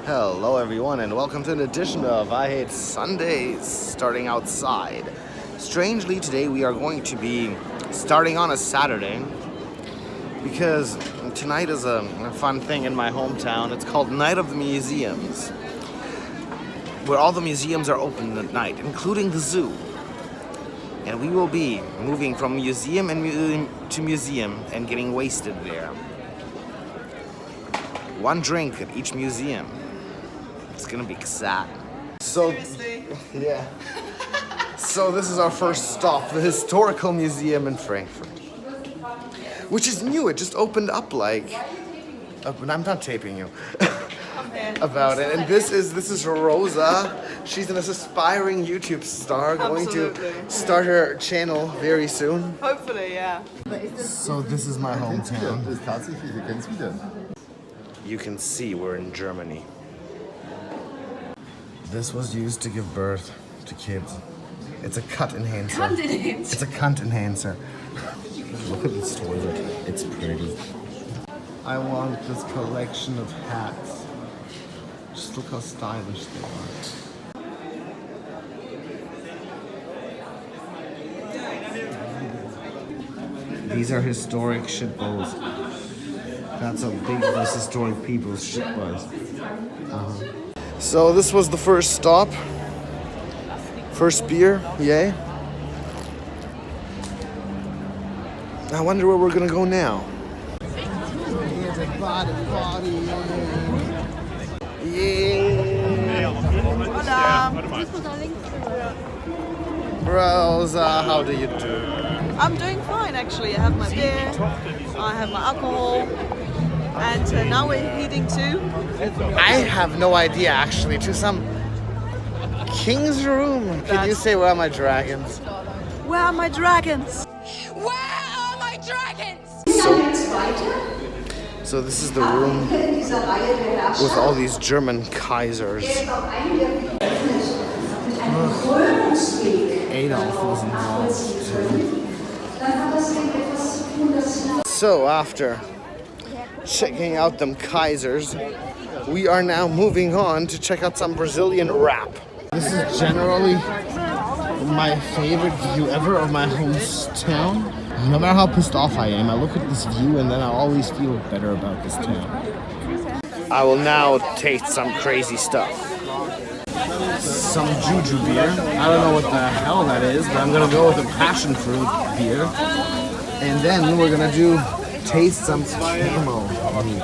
Hello everyone and welcome to an edition of I Hate Sundays Starting Outside. Strangely, today we are going to be starting on a Saturday because tonight is a fun thing in my hometown. It's called Night of the Museums, where all the museums are open at night, including the zoo. And we will be moving from museum to museum and getting wasted there. One drink at each museum. It's gonna be sad. So, yeah. So this is our first stop, the Historical Museum in Frankfurt, which is new. It just opened up like. I'm not taping you. About it. And this is Rosa. She's an aspiring YouTube star, going to start her channel very soon. Hopefully, yeah. So this is my hometown. You can see we're in Germany. This was used to give birth to kids. It's a cut enhancer. It's a cunt enhancer. Look at this toilet. It's pretty. I want this collection of hats. Just look how stylish they are. These are historic shit bowls. That's how big this historic people's shit was. So this was the first stop. First beer, yay. I wonder where we're gonna go now. Yeah. Rosa, how do you do? I'm doing fine actually. I have my beer, I have my alcohol, and now we're heading to... I have no idea actually, to some king's room. Can you say where are my dragons? Where are my dragons? Where are my dragons? So this is the room with all these German Kaisers. Adolf was involved too. So after checking out them Kaisers, we are now moving on to check out some Brazilian rap. This is generally my favorite view ever of my hometown. No matter how pissed off I am, I look at this view and then I always feel better about this town. I will now taste some crazy stuff. Some juju beer. I don't know what the hell that is, but I'm gonna go with a passion fruit beer. And then we're gonna taste some camel meat.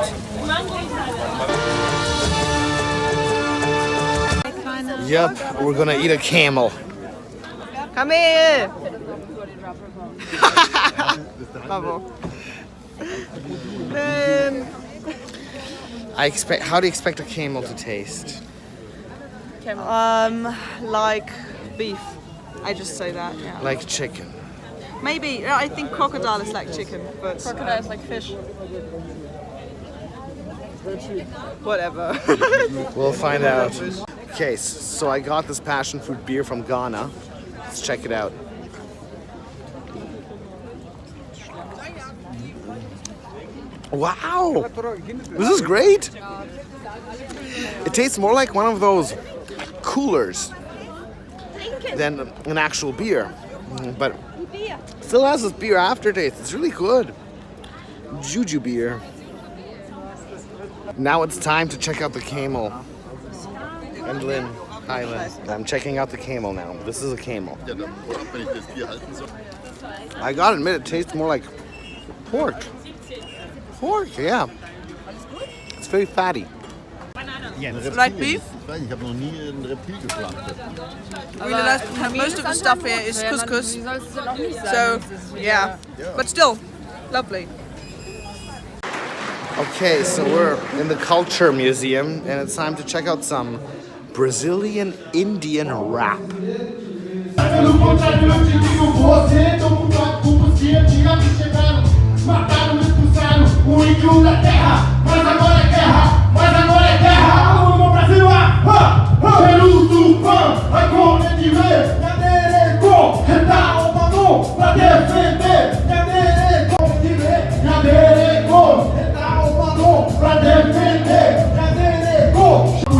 Yep, we're gonna eat a camel. Come here! Bravo. How do you expect a camel to taste? Like beef. I just say that, yeah. Like chicken. Maybe, I think crocodile is like chicken, but... Crocodile is like fish. Whatever. We'll find out. Okay, so I got this passion fruit beer from Ghana. Let's check it out. Wow! This is great! It tastes more like one of those coolers than an actual beer. But still has this beer aftertaste. It's really good. Juju beer. Now it's time to check out the camel. And Lynn, hi Lynn. I'm checking out the camel now. This is a camel. I gotta admit, it tastes more like pork. Pork, yeah. It's very fatty. Like beef? I realized most of the stuff here is couscous. So, yeah. But still, lovely. Okay, so we're in the Culture Museum, and it's time to check out some Brazilian Indian rap. O índio da terra, mas agora é guerra, o Brasil Peru vai coletiver, Yaderego, reta o manu, pra defender, Yaderego, reta o manu, pra defender, Yaderego.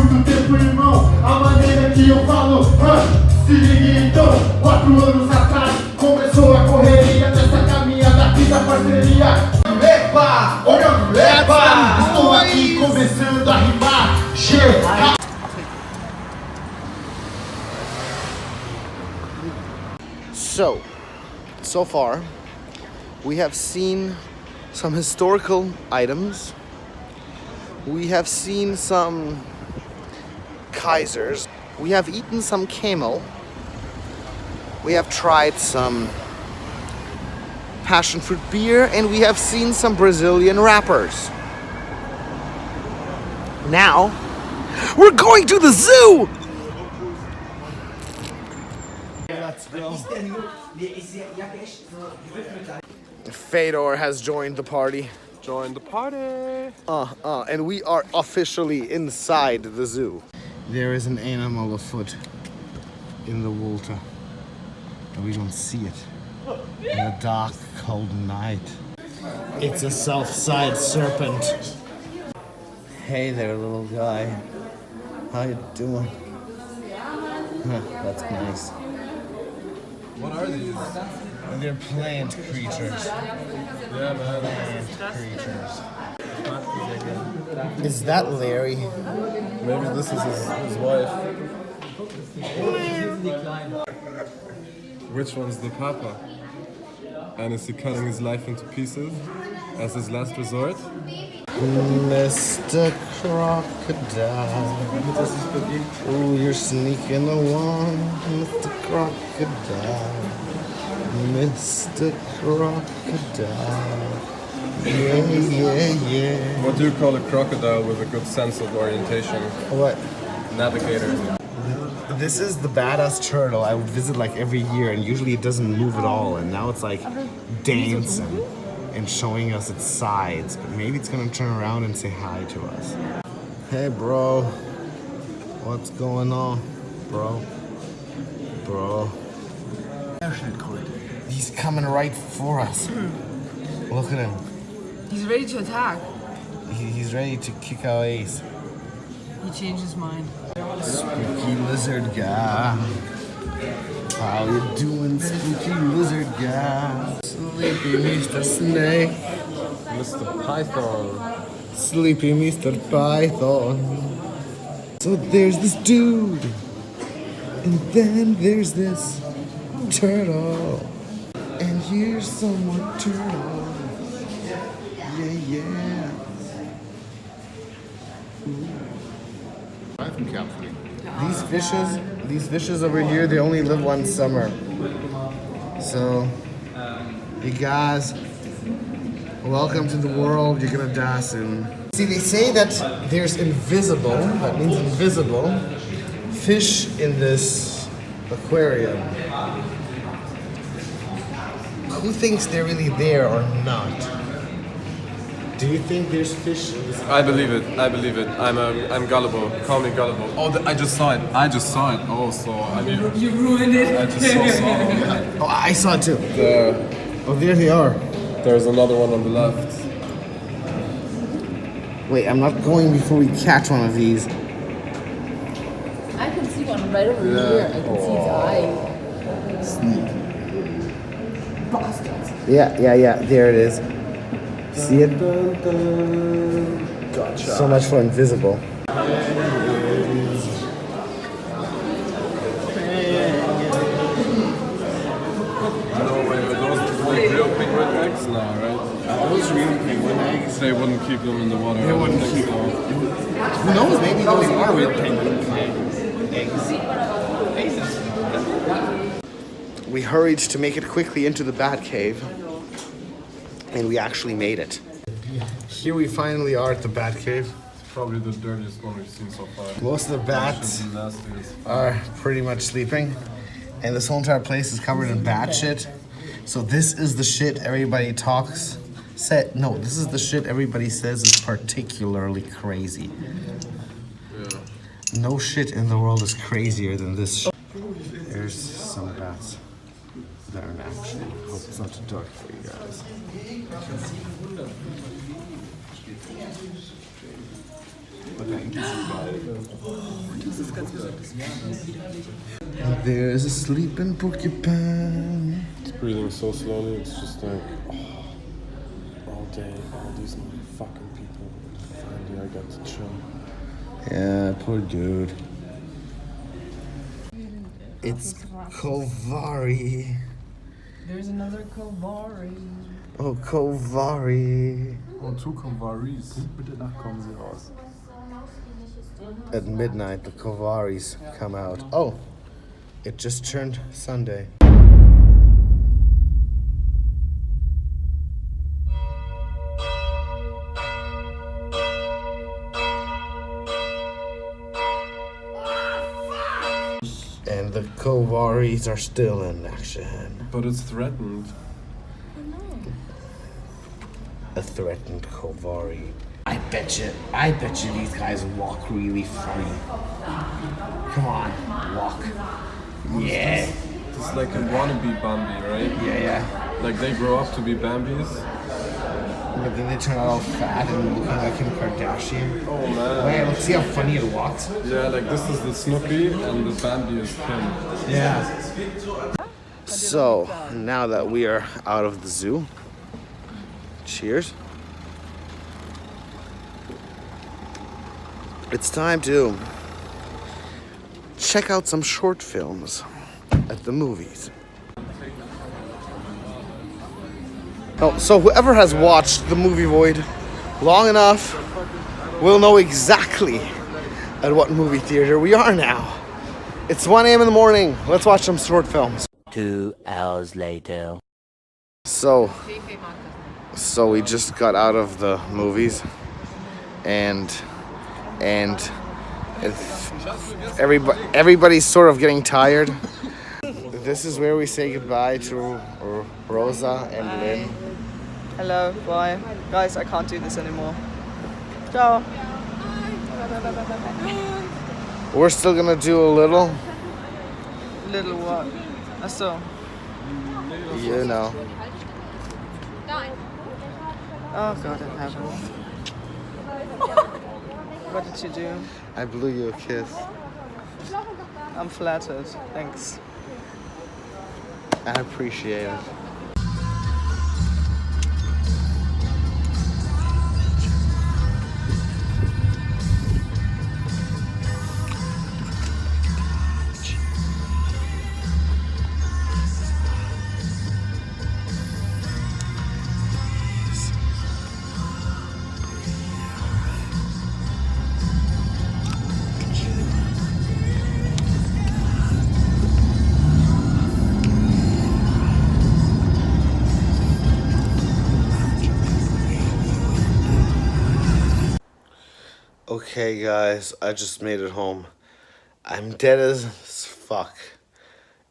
Shit. So far, we have seen some historical items. We have seen some Kaisers. We have eaten some camel. We have tried some passion fruit beer, and we have seen some Brazilian rappers. Now, we're going to the zoo! Let's go. Fedor has joined the party. Join the party! And we are officially inside the zoo. There is an animal afoot in the water, and we don't see it in a dark, cold night. It's a south-side serpent. Hey there, little guy. How you doing? Huh, that's nice. What are these? They're plant creatures. Yeah, man. Plant creatures. Is that Larry? Maybe this is his wife. Which one's the papa? And is he cutting his life into pieces as his last resort? Mr. Crocodile. Oh, you're sneaking along, Mr. Crocodile. Mr. Crocodile. Yeah. What do you call a crocodile with a good sense of orientation? What? Navigator. This is the badass turtle I would visit like every year, and usually it doesn't move at all, and now it's like dancing and showing us its sides, but maybe it's gonna turn around and say hi to us. Hey bro, what's going on, bro? He's coming right for us. Look at him. He's ready to attack. He's ready to kick our ass. He changed his mind. Spooky lizard guy. How you doing, spooky lizard guy? Sleepy Mr. Snake. Mr. Python. Sleepy Mr. Python. So there's this dude. And then there's this turtle. And here's some more turtle. Yeah. These fishes over here, they only live one summer. So, you guys, welcome to the world. You're gonna die soon. See, they say that there's invisible, that means invisible, fish in this aquarium. Who thinks they're really there or not? Do you think there's fish in this? I believe it. I'm gullible. Call me gullible. Oh, I just saw it. Oh, so I mean, You ruined it. I just saw it. Oh, I saw it too. There. Oh, there they are. There's another one on the left. Wait, I'm not going before we catch one of these. I can see one right over here. I can see its eye. Bastards. Yeah. There it is. See it? Gotcha. So much for invisible. Real penguin eggs now, right? Those real penguin eggs. They wouldn't keep them in the water. They wouldn't keep them. Who knows? Maybe those are real penguin eggs. We hurried to make it quickly into the bat cave, and we actually made it. Here we finally are at the bat cave. It's probably the dirtiest one we've seen so far. Most of the bats are pretty much sleeping, and this whole entire place is covered in bat shit. So this is the shit everybody this is the shit everybody says is particularly crazy. Yeah. No shit in the world is crazier than this shit. There's some bats that are in action. Hope it's not too dark for you guys. There's a sleeping porcupine. It's breathing so slowly, it's just like, all day, all these fucking people. Finally, I got to chill. Yeah, poor dude. It's Kovari. There's another Kovari. Oh, Kovari. Oh, two Kovaris. Bitte kommen Sie raus. At midnight, the Kovaris come out. Oh, it just turned Sunday. And the Kovaris are still in action. But it's threatened. A threatened Kovari. I bet you these guys walk really free. Come on, walk. Yeah. It's like a wannabe Bambi, right? Yeah. Like they grow up to be Bambis. But then they turn out all fat and looking like Kim Kardashian. Oh man. Wait, let's see how funny it walks. Yeah, like this is the Snoopy and the Bambi is Kim. Yeah. So, now that we are out of the zoo, cheers. It's time to check out some short films at the movies. Oh, so whoever has watched the movie Void long enough will know exactly at what movie theater we are now. It's 1 a.m. in the morning. Let's watch some short films. 2 hours later. So we just got out of the movies, and everybody's sort of getting tired. This is where we say goodbye to Rosa and Lynn. Hello, bye. Guys, I can't do this anymore. Ciao. We're still gonna do a little, Little what? I saw. you know. Oh God in heaven. What did you do? I blew you a kiss. I'm flattered. Thanks. I appreciate it. Okay, guys, I just made it home. I'm dead as fuck.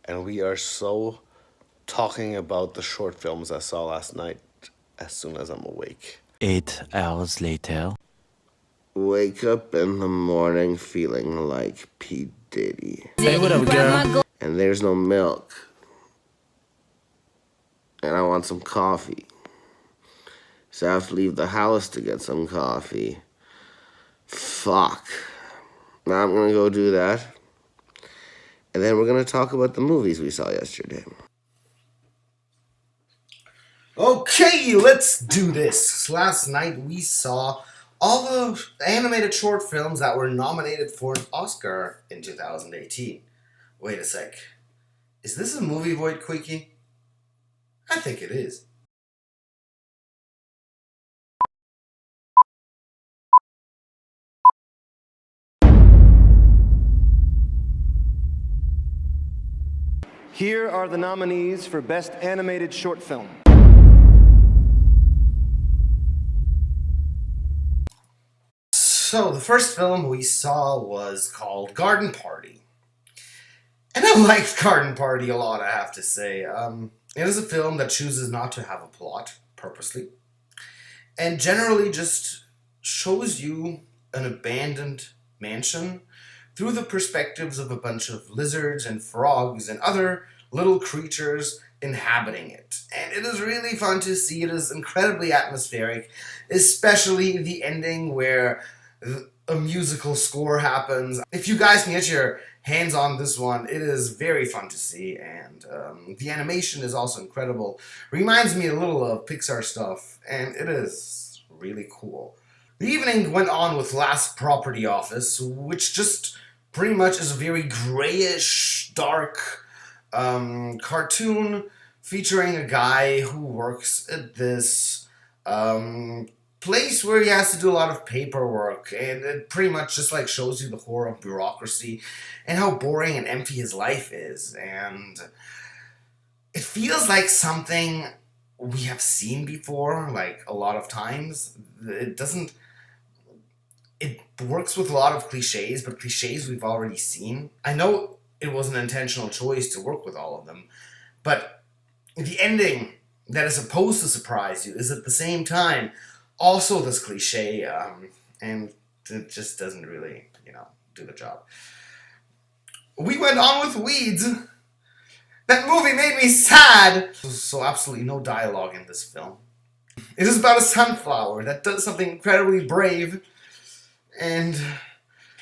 And we are so talking about the short films I saw last night as soon as I'm awake. 8 hours later. Wake up in the morning feeling like P. Diddy. Hey, what up, girl? And there's no milk. And I want some coffee. So I have to leave the house to get some coffee. Fuck. Now I'm gonna go do that. And then we're gonna talk about the movies we saw yesterday. Okay, let's do this. Last night we saw all the animated short films that were nominated for an Oscar in 2018. Wait a sec. Is this a movie Void, Quickie? I think it is. Here are the nominees for Best Animated Short Film. So, the first film we saw was called Garden Party. And I liked Garden Party a lot, I have to say. It is a film that chooses not to have a plot, purposely. And generally just shows you an abandoned mansion through the perspectives of a bunch of lizards and frogs and other little creatures inhabiting it. And it is really fun to see. It is incredibly atmospheric, especially the ending where a musical score happens. If you guys can get your hands on this one, it is very fun to see, and the animation is also incredible. Reminds me a little of Pixar stuff, and it is really cool. The evening went on with Last Property Office, which just pretty much is a very grayish, dark cartoon featuring a guy who works at this place where he has to do a lot of paperwork, and it pretty much just like shows you the horror of bureaucracy and how boring and empty his life is. And it feels like something we have seen before, like a lot of times. It works with a lot of cliches, but cliches we've already seen. I know it was an intentional choice to work with all of them, but the ending that is supposed to surprise you is at the same time also this cliche, and it just doesn't really, do the job. We went on with Weeds. That movie made me sad. So absolutely no dialogue in this film. It is about a sunflower that does something incredibly brave and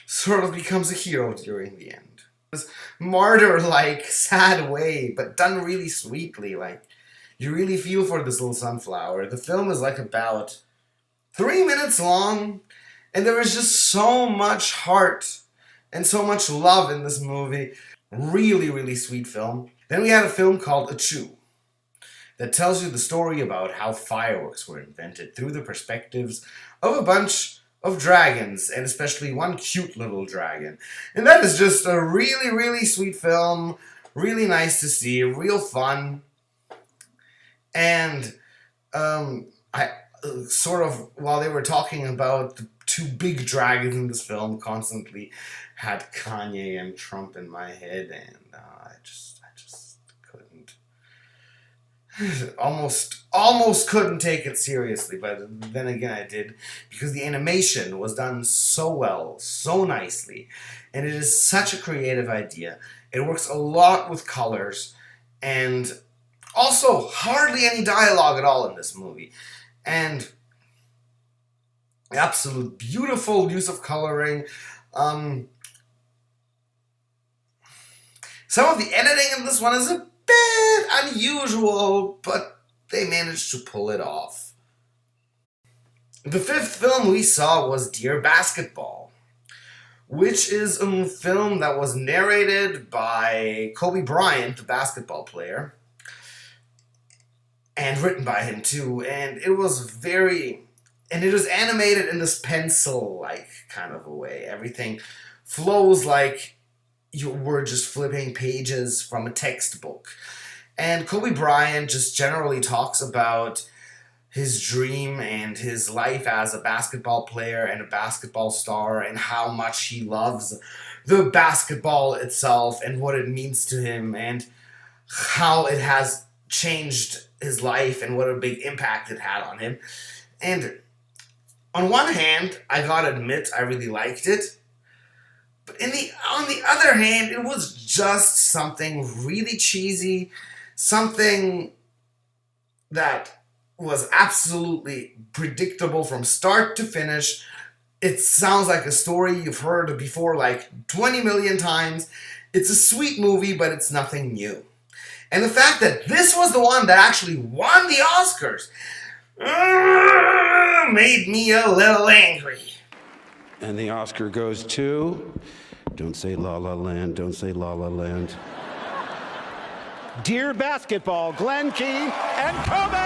sort of becomes a hero during the end. This martyr-like, sad way, but done really sweetly. Like, you really feel for this little sunflower. The film is like about 3 minutes long, and there is just so much heart and so much love in this movie. Really, really sweet film. Then we had a film called A Chew that tells you the story about how fireworks were invented through the perspectives of a bunch of dragons, and especially one cute little dragon. And that is just a really, really sweet film. Really nice to see. Real fun. And I sort of, while they were talking about the two big dragons in this film, constantly had Kanye and Trump in my head, and I just couldn't. Almost couldn't take it seriously, but then again I did, because the animation was done so well, so nicely, and it is such a creative idea. It works a lot with colors, and also hardly any dialogue at all in this movie. And absolute beautiful use of coloring. Some of the editing in this one is a bit unusual, but they managed to pull it off. The fifth film we saw was Dear Basketball, which is a film that was narrated by Kobe Bryant, the basketball player, and written by him too, and it was animated in this pencil-like kind of a way. Everything flows like you were just flipping pages from a textbook. And Kobe Bryant just generally talks about his dream and his life as a basketball player and a basketball star, and how much he loves the basketball itself and what it means to him, and how it has changed his life and what a big impact it had on him. And on one hand, I gotta admit, I really liked it. But on the other hand, it was just something really cheesy, something that was absolutely predictable from start to finish. It sounds like a story you've heard before like 20 million times. It's a sweet movie, but it's nothing new. And the fact that this was the one that actually won the Oscars made me a little angry. And the Oscar goes to... Don't say La La Land, don't say La La Land. Dear Basketball, Glenn Keane and Kobe!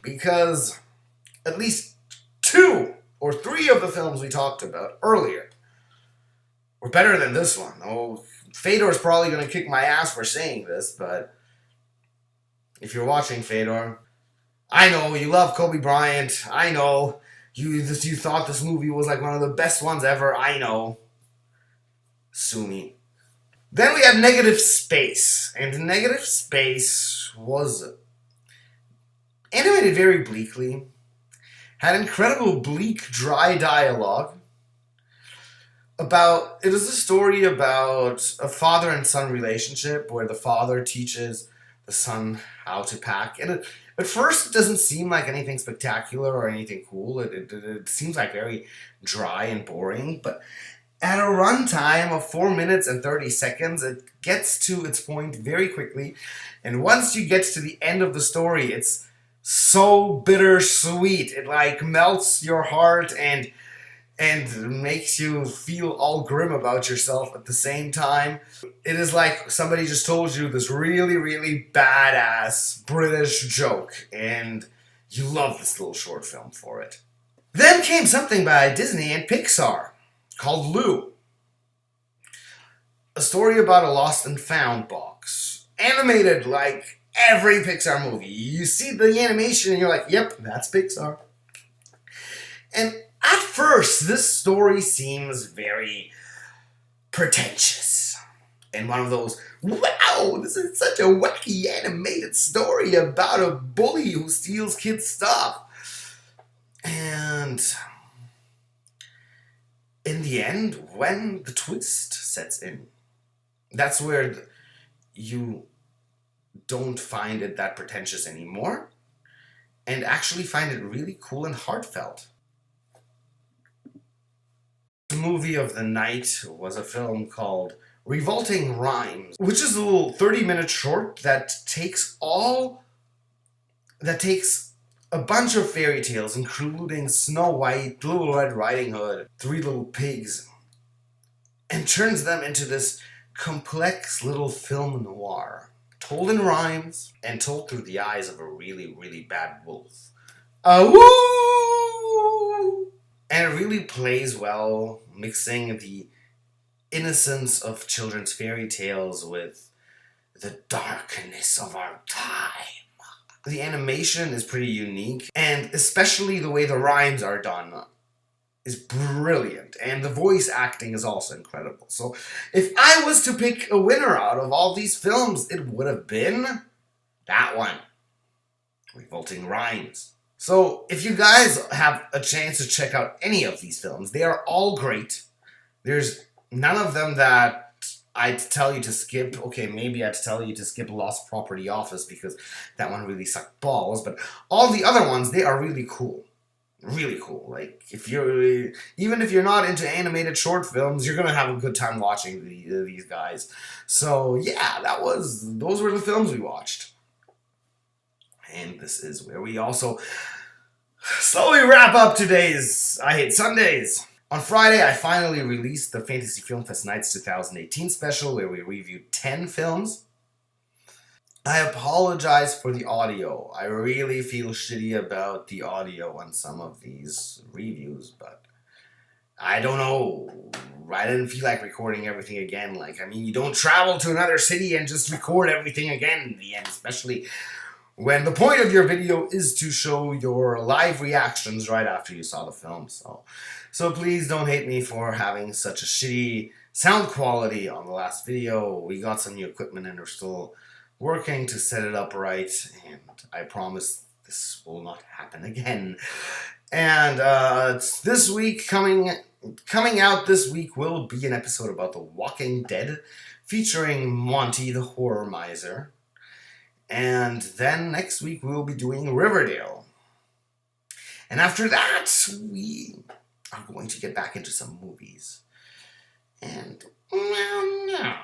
Because at least 2 or 3 of the films we talked about earlier were better than this one. Oh, Fedor's probably going to kick my ass for saying this, but if you're watching, Fedor, I know you love Kobe Bryant. I know you thought this movie was like one of the best ones ever. I know. Sue me. Then we had Negative Space, and Negative Space was animated very bleakly, had incredible bleak, dry dialogue. It is a story about a father and son relationship where the father teaches the son how to pack. And at first it doesn't seem like anything spectacular or anything cool. It seems like very dry and boring. But at a runtime of 4 minutes and 30 seconds, it gets to its point very quickly. And once you get to the end of the story, it's so bittersweet. It like melts your heart and makes you feel all grim about yourself at the same time. It is like somebody just told you this really, really badass British joke, and you love this little short film for it. Then came something by Disney and Pixar called Lou. A story about a lost and found box. Animated like every Pixar movie. You see the animation and you're like, yep, that's Pixar. And at first, this story seems very pretentious. And one of those, wow, this is such a wacky animated story about a bully who steals kids' stuff. And in the end, when the twist sets in, that's where you don't find it that pretentious anymore and actually find it really cool and heartfelt. The movie of the night was a film called Revolting Rhymes, which is a little 30-minute short that takes a bunch of fairy tales, including Snow White, Little Red Riding Hood, Three Little Pigs, and turns them into this complex little film noir, told in rhymes and told through the eyes of a really, really bad wolf. Woo! And it really plays well, mixing the innocence of children's fairy tales with the darkness of our time. The animation is pretty unique, and especially the way the rhymes are done is brilliant, and the voice acting is also incredible. So if I was to pick a winner out of all these films, it would have been that one, Revolting Rhymes. So if you guys have a chance to check out any of these films, they are all great. There's none of them that I'd tell you to skip. Okay, maybe I'd tell you to skip Lost Property Office because that one really sucked balls, but all the other ones, they are really cool. Really cool. Like, even if you're not into animated short films, you're gonna have a good time watching these guys. So yeah, those were the films we watched. And this is where we also slowly wrap up today's I Hate Sundays. On Friday, I finally released the Fantasy Film Fest Nights 2018 special where we reviewed 10 films. I apologize for the audio. I really feel shitty about the audio on some of these reviews, but I don't know. I didn't feel like recording everything again. Like, I mean, you don't travel to another city and just record everything again in the end, especially when the point of your video is to show your live reactions right after you saw the film. So please don't hate me for having such a shitty sound quality on the last video. We got some new equipment and we're still working to set it up right, and I promise this will not happen again. And this week, coming out this week, will be an episode about The Walking Dead, featuring Monty the Horror Miser. And then next week, we'll be doing Riverdale. And after that, we are going to get back into some movies. And, well, no.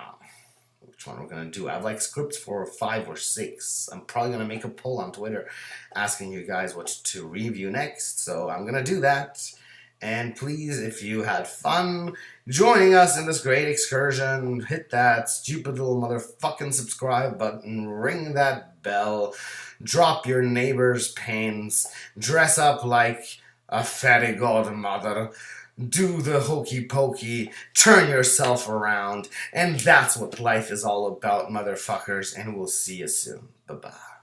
Which one we're going to do? I have like scripts for 5 or 6. I'm probably going to make a poll on Twitter asking you guys what to review next. So I'm going to do that. And please, if you had fun joining us in this great excursion, hit that stupid little motherfucking subscribe button, ring that bell, drop your neighbor's pants, dress up like a fairy godmother, do the hokey pokey, turn yourself around, and that's what life is all about, motherfuckers, and we'll see you soon. Bye-bye.